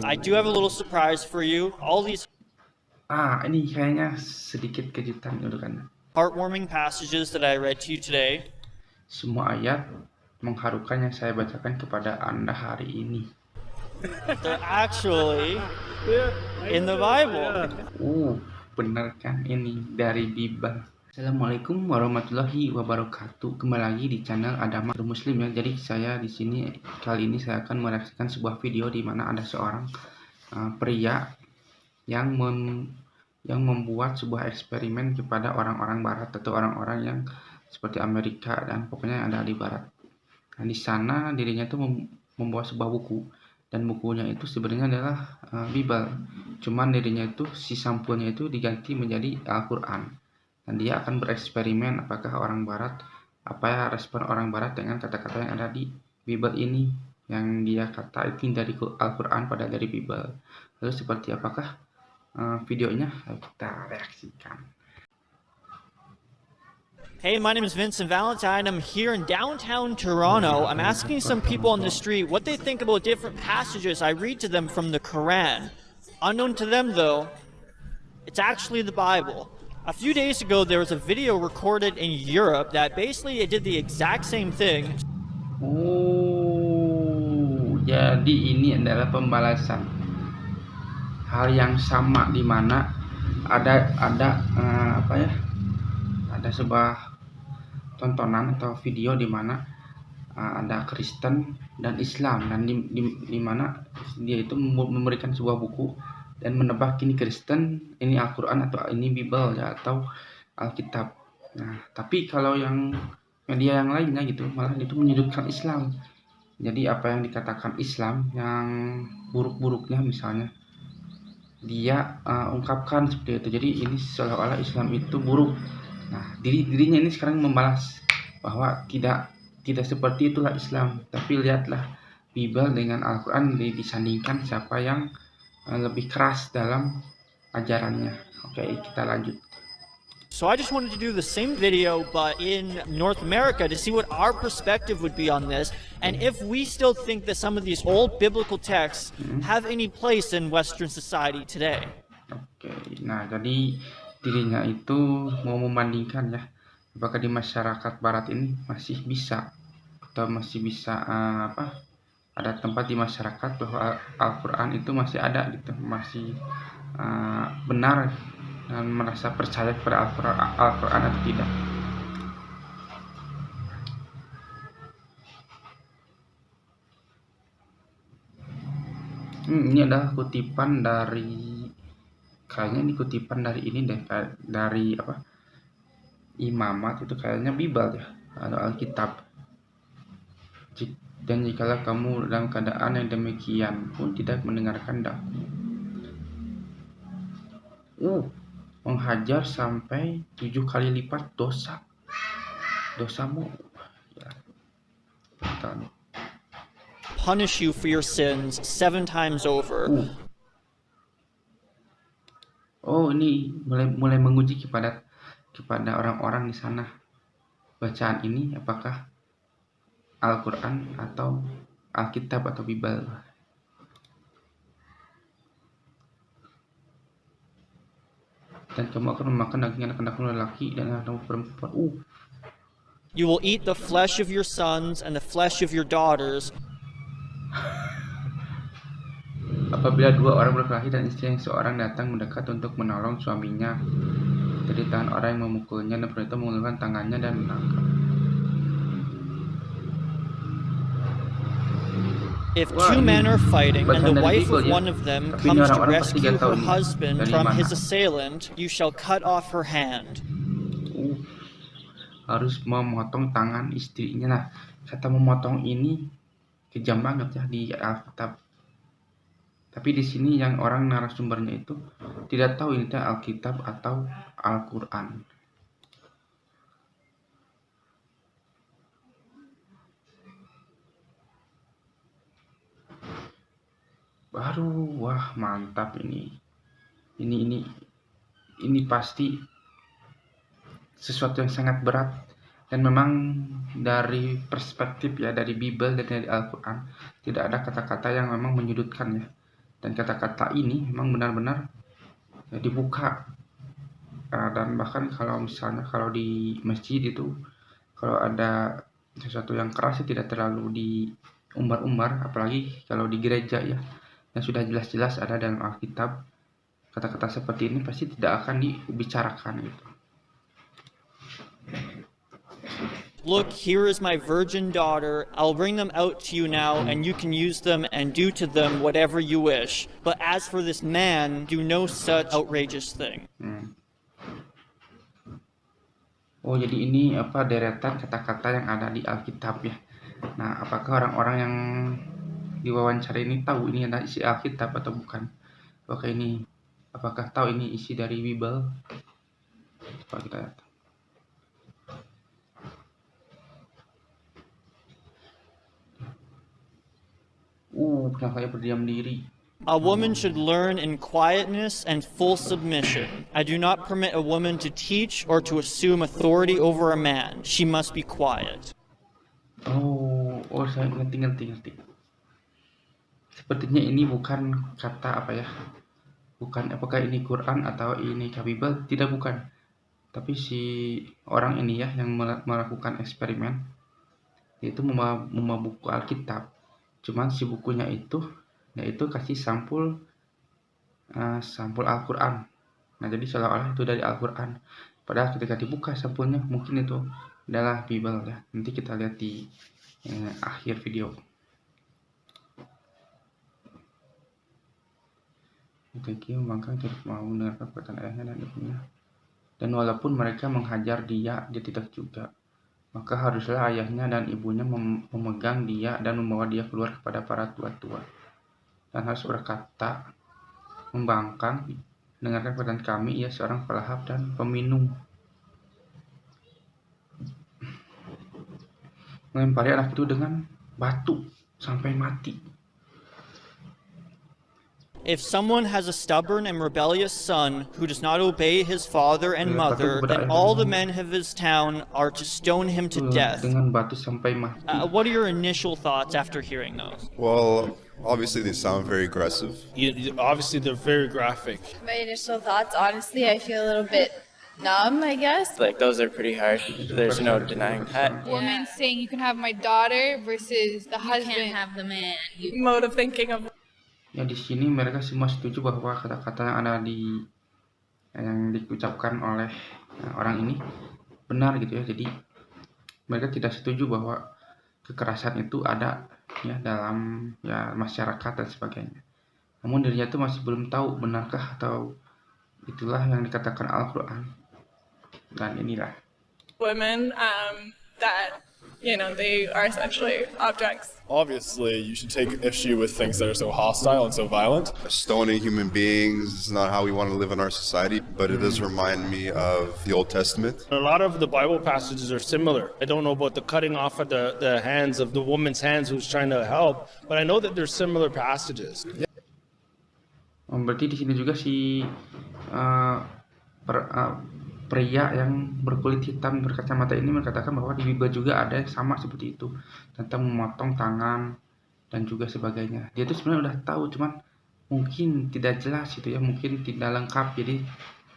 I do have a little surprise for you. All these Ini kayaknya sedikit kejutan gitu kan. heartwarming passages that I read to you today Semua ayat mengharukan yang saya bacakan kepada Anda hari ini. they're actually in the Bible. Benar kan, ini dari Bible. Assalamualaikum warahmatullahi wabarakatuh. Kembali lagi di channel Adama Muslim ya. Jadi saya di sini kali ini saya akan mereaksikan sebuah video di mana ada seorang pria yang membuat sebuah eksperimen kepada orang-orang barat atau orang-orang yang seperti Amerika dan pokoknya yang ada di barat. Nah, di sana dirinya itu membawa sebuah buku, dan bukunya itu sebenarnya adalah Bible. Cuman dirinya itu si sampulnya itu diganti menjadi Al-Qur'an. Dan dia akan bereksperimen apakah apa ya respon orang barat dengan kata-kata yang ada di Bible ini, yang dia kata itu dari Al-Qur'an padahal dari Bible. Lalu seperti apakah videonya? Kita reaksikan. Hey, my name is Vincent Valentine. I'm here in downtown Toronto. I'm asking some people on the street what they think about different passages I read to them from the Quran. Unknown to them, though, it's actually the Bible. A few days ago, there was a video recorded in Europe that basically it did the exact same thing. Jadi ini adalah pembalasan hal yang sama, di mana ada sebuah tontonan atau video di mana ada Kristen dan Islam, dan di mana dia itu memberikan sebuah buku dan menebak ini Kristen, ini Al-Qur'an, atau ini Bible ya, atau Alkitab. Nah, tapi kalau yang media yang lainnya gitu malah itu menyudutkan Islam. Jadi apa yang dikatakan Islam yang buruk-buruknya misalnya dia ungkapkan seperti itu. Jadi ini seolah-olah Islam itu buruk. Nah, dirinya ini sekarang membalas bahwa tidak seperti itulah Islam. Tapi lihatlah Bible dengan Al-Qur'an disandingkan siapa yang lebih keras dalam ajarannya. Oke, kita lanjut. So I just wanted to do the same video, but in North America, to see what our perspective would be on this, and if we still think that some of these old biblical texts have any place in Western society today. Oke, nah jadi dirinya itu mau membandingkan ya, apakah di masyarakat barat ini masih bisa ada tempat di masyarakat bahwa Al-Qur'an itu masih ada gitu, masih benar dan merasa percaya kepada Al-Qur'an atau tidak. Ini adalah kutipan dari, kayaknya ini kutipan dari ini deh, dari Imamat, itu kayaknya Bible ya atau Alkitab. Dan jikalau kamu dalam keadaan yang demikian pun tidak mendengarkan daku, menghajar sampai 7 kali lipat dosamu ya. Punish you for your sins 7 times over. Ini mulai menguji kepada orang-orang di sana. Bacaan ini apakah Al-Qur'an atau Alkitab atau Bible? Dan kamu akan memakan daging anak-anakmu lelaki dan anak-anakmu perempuan. You will eat the flesh of your sons and the flesh of your daughters. Apabila 2 orang berkelahi dan istri yang seorang datang mendekat untuk menolong suaminya, dari tangan orang yang memukulnya, dan pria itu mengulurkan tangannya dan menangkap. If 2 men are fighting and the wife of one of them comes to rescue her husband from his assailant, you shall cut off her hand. Harus memotong tangan istrinya. Nah, kata memotong ini kejam banget ya di Alkitab. Tapi di sini yang orang narasumbernya itu tidak tahu ini Alkitab atau Al-Qur'an. Wah, mantap ini. Ini pasti sesuatu yang sangat berat, dan memang dari perspektif ya dari Bible dan dari Al-Qur'an tidak ada kata-kata yang memang menyudutkan ya. Dan kata-kata ini memang benar-benar dibuka. Dan bahkan kalau misalnya kalau di masjid itu kalau ada sesuatu yang keras tidak terlalu diumbar-umbar, apalagi kalau di gereja ya, yang sudah jelas-jelas ada dalam Alkitab, kata-kata seperti ini pasti tidak akan dibicarakan gitu. Look, here is my virgin daughter. I'll bring them out to you now, and you can use them and do to them whatever you wish. But as for this man, do no such outrageous thing. Oh, jadi ini deretan kata-kata yang ada di Alkitab ya. Nah, apakah orang-orang yang diwawancara ini tahu ini adalah isi Alkitab atau bukan? Apakah tahu ini isi dari Bible? Coba kita lihat. Kenapa saya berdiam diri? A woman should learn in quietness and full submission. I do not permit a woman to teach or to assume authority over a man. She must be quiet. Saya ngerti. Sepertinya ini bukan kata bukan apakah ini Quran atau ini Bible, tidak bukan. Tapi si orang ini ya yang melakukan eksperimen, yaitu membawa buku Alkitab. Cuman si bukunya itu, yaitu kasih sampul Al-Quran. Nah, jadi seolah-olah itu dari Al-Quran. Padahal ketika dibuka sampulnya, mungkin itu adalah Bible ya. Nanti kita lihat di akhir video. Teki membangkang tidak mau mendengarkan perkataan ayahnya dan ibunya. Dan walaupun mereka menghajar dia tidak juga. Maka haruslah ayahnya dan ibunya memegang dia dan membawa dia keluar kepada para tua-tua. Dan harus berkata, membangkang, dengarkan perkataan kami, ia seorang pelahap dan peminum. Melempari anak itu dengan batu sampai mati. If someone has a stubborn and rebellious son who does not obey his father and mother, then all the men of his town are to stone him to death. Dengan batu sampai mati. What are your initial thoughts after hearing those? Well, obviously they sound very aggressive. Obviously they're very graphic. My initial thoughts, honestly, I feel a little bit numb, I guess. Like, those are pretty harsh. There's no denying that. Woman saying you can have my daughter versus the husband. You can't have the man. Mode of thinking of. Ya, di sini mereka semua setuju bahwa kata-kata yang ada yang diucapkan oleh orang ini benar gitu ya. Jadi mereka tidak setuju bahwa kekerasan itu ada ya dalam ya masyarakat dan sebagainya. Namun dirinya itu masih belum tahu benarkah atau itulah yang dikatakan Al-Quran. Dan inilah Women that they are essentially objects. Obviously, you should take issue with things that are so hostile and so violent. Stoning human beings is not how we want to live in our society, but it does remind me of the Old Testament. A lot of the Bible passages are similar. I don't know about the cutting off of the hands of the woman's hands who's trying to help, but I know that there's similar passages. Berarti di sini juga si pria yang berkulit hitam berkacamata ini mengatakan bahwa di Bible juga ada yang sama seperti itu tentang memotong tangan dan juga sebagainya. Dia itu sebenarnya udah tahu, cuman mungkin tidak jelas itu ya, mungkin tidak lengkap. Jadi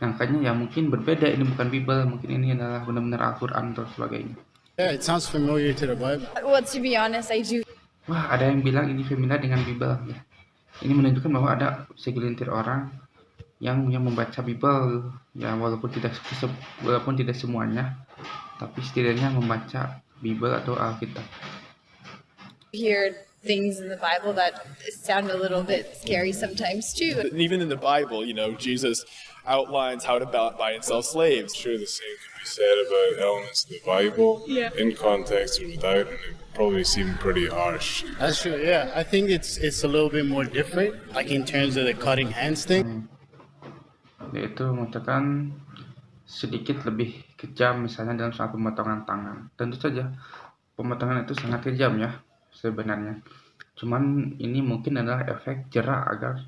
angkanya ya mungkin berbeda, ini bukan Bible, mungkin ini adalah benar-benar Al-Quran atau sebagainya. Yeah, it sounds familiar to the Bible. Well, to be honest, I do. Wah, ada yang bilang ini familiar dengan Bible ya. Ini menunjukkan bahwa ada segelintir orang yang membaca Bible ya, walaupun tidak semuanya, tapi setidaknya membaca Bible atau Alkitab. Hear things in the Bible that sound a little bit scary sometimes too. And even in the Bible, Jesus outlines how to buy and sell slaves. Sure, the same can be said about elements of the Bible. Yeah. In context or without, and it probably seemed pretty harsh. That's true, yeah. I think it's a little bit more different, like in terms of the cutting hands thing. Yaitu mengatakan sedikit lebih kejam misalnya dalam soal pemotongan tangan. Tentu saja pemotongan itu sangat kejam ya sebenarnya. Cuman ini mungkin adalah efek jera agar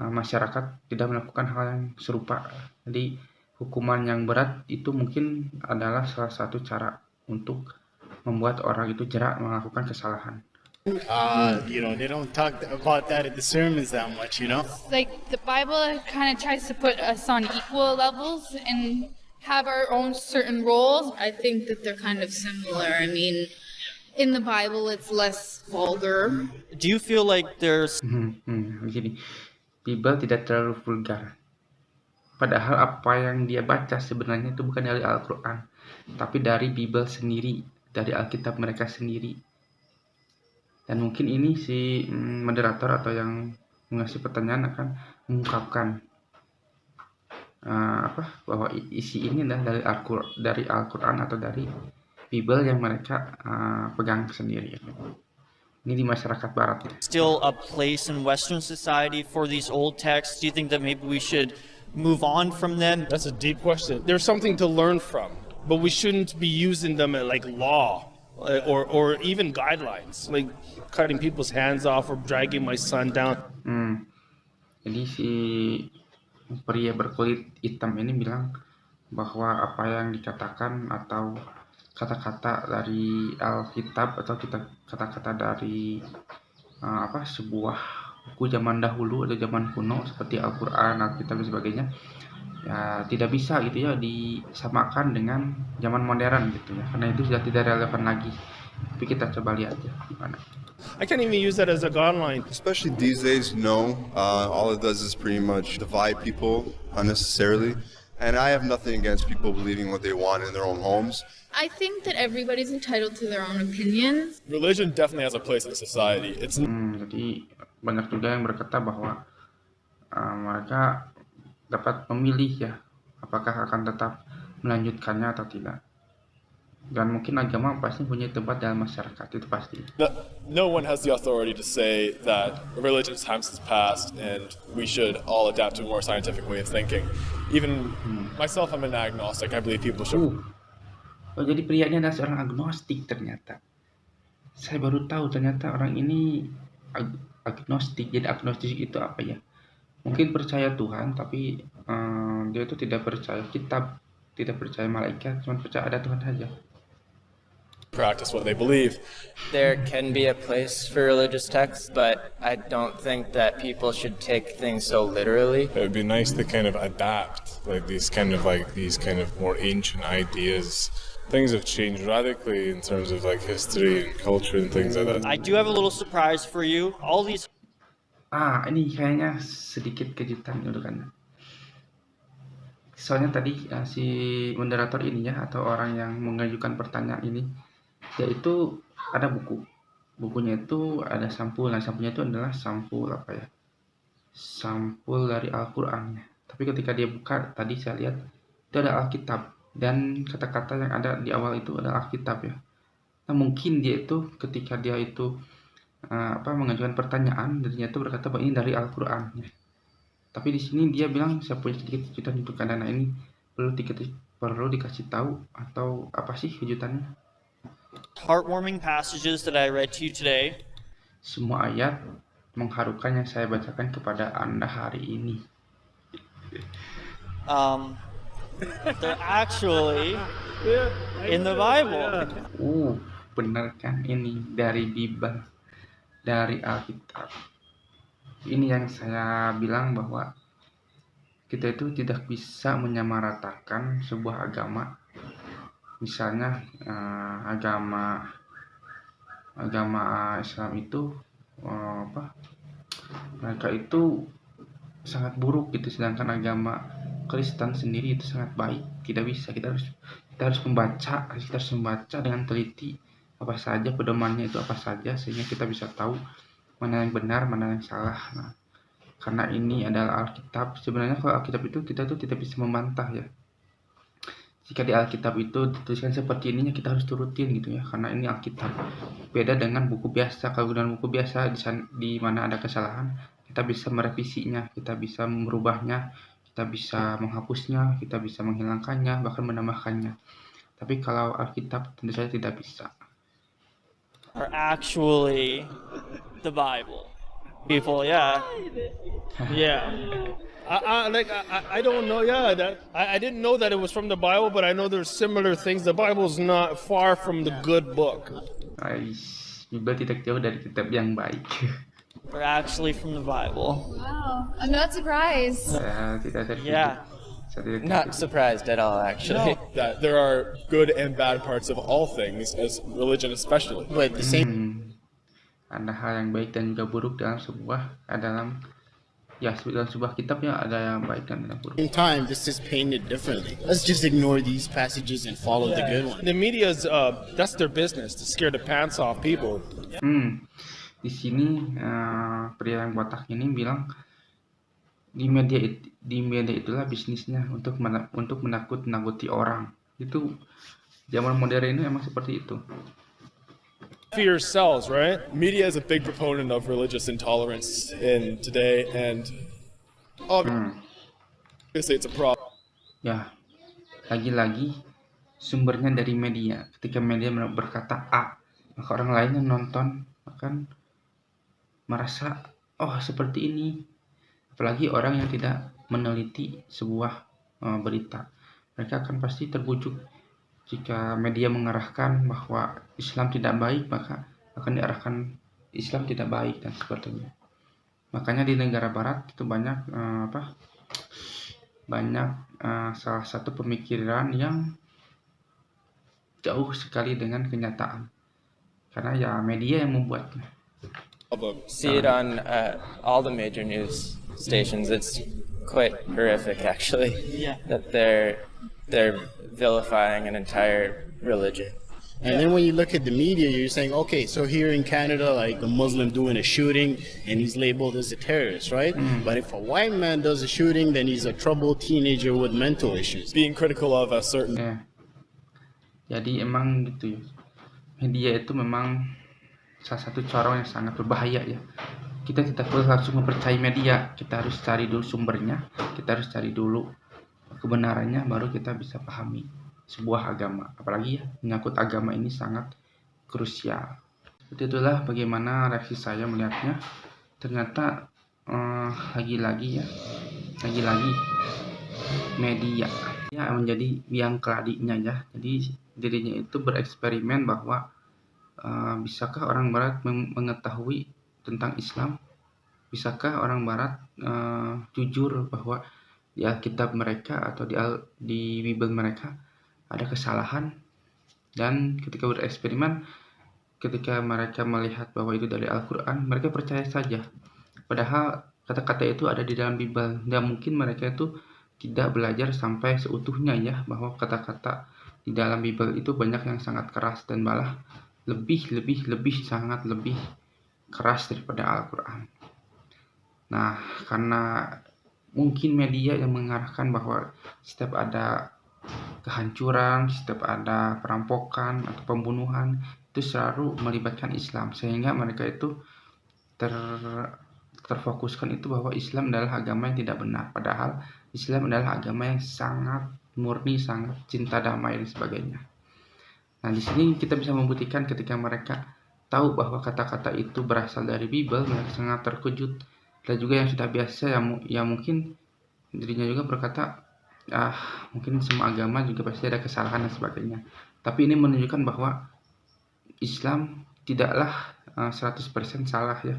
masyarakat tidak melakukan hal yang serupa. Jadi hukuman yang berat itu mungkin adalah salah satu cara untuk membuat orang itu jera melakukan kesalahan. They don't talk about that at the sermons that much, Like the Bible kind of tries to put us on equal levels and have our own certain roles. I think that they're kind of similar. I mean, in the Bible, it's less vulgar. Do you feel like there's Begini, Bible tidak terlalu vulgar. Padahal apa yang dia baca sebenarnya itu bukan dari Al-Quran, tapi dari Bible sendiri, dari Alkitab mereka sendiri. Dan mungkin ini si moderator atau yang mengasih pertanyaan akan mengungkapkan bahwa isi ini adalah dari Al-Quran atau dari Bible yang mereka pegang sendiri. Ini di masyarakat Barat. still a place in Western society for these old texts? Do you think that maybe we should move on from them? That's a deep question. There's something to learn from, but we shouldn't be using them as like law or even guidelines, like cutting people's hands off or dragging my son down. Jadi si pria berkulit hitam ini bilang bahwa apa yang dikatakan atau kata-kata dari Alkitab atau kata-kata dari sebuah buku zaman dahulu atau zaman kuno seperti Al-Quran, Alkitab dan sebagainya, ya tidak bisa gitu ya disamakan dengan zaman modern gitu ya, karena itu sudah tidak relevan lagi. Tapi kita coba lihat ya gimana. I can't even use that as a guideline. Especially these days, no. All it does is pretty much divide people unnecessarily. And I have nothing against people believing what they want in their own homes. I think that everybody's entitled to their own opinions. Religion definitely has a place in society. It's Jadi banyak juga yang berkata bahwa mereka dapat memilih ya apakah akan tetap melanjutkannya atau tidak. Dan mungkin agama pasti punya tempat dalam masyarakat, itu pasti. no one has the authority to say that religion's time has passed and we should all adapt to a more scientific way of thinking. Even myself, I'm an agnostic. I believe people should. Oh, jadi prianya adalah seorang agnostik ternyata. Saya baru tahu ternyata orang ini agnostik. Jadi agnostik itu apa ya? Mungkin percaya Tuhan, tapi dia itu tidak percaya kitab, tidak percaya malaikat, cuma percaya ada Tuhan saja. Practice what they believe. There can be a place for religious texts, but I don't think that people should take things so literally. It would be nice to kind of adapt these kind of more ancient ideas. Things have changed radically in terms of history and culture and things like that. I do have a little surprise for you. All these Ini kayaknya sedikit kejutan untuk Anda. Soalnya tadi si moderator ini ya, atau orang yang mengajukan pertanyaan ini, yaitu ada buku. Bukunya itu ada sampul. Nah, sampulnya itu adalah sampul sampul dari Al-Quran. Tapi ketika dia buka, tadi saya lihat itu ada Alkitab. Dan kata-kata yang ada di awal itu adalah Alkitab ya. Nah, mungkin dia itu ketika dia itu mengajukan pertanyaan, dan dia itu berkata bahwa ini dari Al-Quran ya. Tapi di sini dia bilang saya punya sedikit kejutan untuk Anda. Nah, ini perlu dikasih tahu atau apa sih kejutannya? heartwarming passages that I read to you today. Semua ayat mengharukan yang saya bacakan kepada Anda hari ini. They're actually in the Bible. Benar kan, ini dari Bible, dari Alkitab. Ini yang saya bilang bahwa kita itu tidak bisa menyamaratakan sebuah agama. Misalnya agama Islam itu mereka itu sangat buruk gitu, sedangkan agama Kristen sendiri itu sangat baik. Tidak bisa, kita harus membaca dengan teliti apa saja pedomannya itu apa saja, sehingga kita bisa tahu mana yang benar, mana yang salah. Nah, karena ini adalah Alkitab. Sebenarnya kalau Alkitab itu kita tuh tidak bisa membantah ya. Jika di Alkitab itu dituliskan seperti ininya, kita harus turutin gitu ya, karena ini Alkitab. Beda dengan buku biasa. Kalau dengan buku biasa di mana ada kesalahan, kita bisa merevisinya, kita bisa merubahnya, kita bisa menghapusnya, kita bisa menghilangkannya, bahkan menambahkannya. Tapi kalau Alkitab tentu saja tidak bisa. Are actually the Bible. People, yeah. Yeah. I don't know. Yeah, I didn't know that it was from the Bible, but I know there's similar things. The Bible's not far from the good book. Bible tidak jauh dari kitab yang baik. We're actually from the Bible. Wow, I'm not surprised. Saya tidak terkejut. Yeah. Saya tidak Not terkejut. surprised at all, actually. That there are good and bad parts of all things, as religion especially. But the same Ada hal yang baik dan juga buruk dalam sebuah kitab ya, ada yang baik dan yang buruk. time, this is painted differently. Let's just ignore these passages and follow the good one. The media's that's their business to scare the pants off people. Di sini pria yang botak ini bilang di media itulah bisnisnya untuk menakut-nakuti orang. Itu zaman modern ini emang seperti itu. Fear sells, right? Media is a big proponent of religious intolerance in today, and obviously it's a problem. Ya, lagi-lagi sumbernya dari media. Ketika media berkata A, maka orang lain yang nonton akan merasa, oh seperti ini. Apalagi orang yang tidak meneliti sebuah berita. Mereka akan pasti terbujuk. Jika media mengarahkan bahwa Islam tidak baik, maka akan diarahkan Islam tidak baik dan sebagainya. Makanya di negara Barat itu banyak salah satu pemikiran yang jauh sekali dengan kenyataan. Karena ya media yang membuatnya. See it on all the major news stations. It's quite horrific, actually. Yeah. That they're vilifying an entire religion. And then when you look at the media, you're saying, okay, so here in Canada, like a Muslim doing a shooting and he's labeled as a terrorist, right? But if a white man does a shooting, then he's a troubled teenager with mental issues. Being critical of a certain Ya. Jadi emang gitu ya. Media itu memang salah satu corong yang sangat berbahaya ya. Kita tidak boleh langsung mempercayai media. Kita harus cari dulu sumbernya. Kita harus cari dulu kebenarannya, baru kita bisa pahami sebuah agama. Apalagi ya, menyangkut agama ini sangat krusial. Seperti itulah bagaimana reaksi saya melihatnya. Ternyata lagi-lagi media ya menjadi biang keladinya ya. Jadi dirinya itu bereksperimen bahwa bisakah orang Barat mengetahui tentang Islam? Bisakah orang Barat jujur bahwa di Alkitab mereka atau di Bible mereka ada kesalahan? Dan ketika bereksperimen, ketika mereka melihat bahwa itu dari Al-Quran, mereka percaya saja. Padahal kata-kata itu ada di dalam Bible. Dan mungkin mereka itu tidak belajar sampai seutuhnya ya, bahwa kata-kata di dalam Bible itu banyak yang sangat keras dan malah sangat lebih keras daripada Al-Quran. Nah, karena mungkin media yang mengarahkan bahwa setiap ada kehancuran, setiap ada perampokan atau pembunuhan itu selalu melibatkan Islam, sehingga mereka itu terfokuskan itu bahwa Islam adalah agama yang tidak benar, padahal Islam adalah agama yang sangat murni, sangat cinta damai dan sebagainya. Nah, di sini kita bisa membuktikan ketika mereka tahu bahwa kata-kata itu berasal dari Bible, mereka sangat terkejut. Dan juga yang sudah biasa yang mungkin dirinya juga berkata, mungkin semua agama juga pasti ada kesalahan dan sebagainya. Tapi ini menunjukkan bahwa Islam tidaklah 100% salah ya.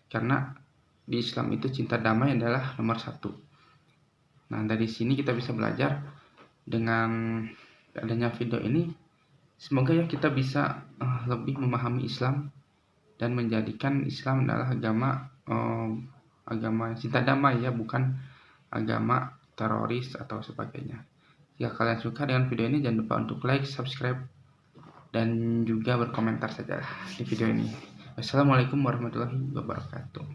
Karena di Islam itu cinta damai adalah nomor satu. Nah, dari sini kita bisa belajar dengan adanya video ini. Semoga ya kita bisa lebih memahami Islam dan menjadikan Islam adalah agama cinta damai ya, bukan agama teroris atau sebagainya. Jika kalian suka dengan video ini, jangan lupa untuk like, subscribe, dan juga berkomentar saja di video ini. Wassalamualaikum warahmatullahi wabarakatuh.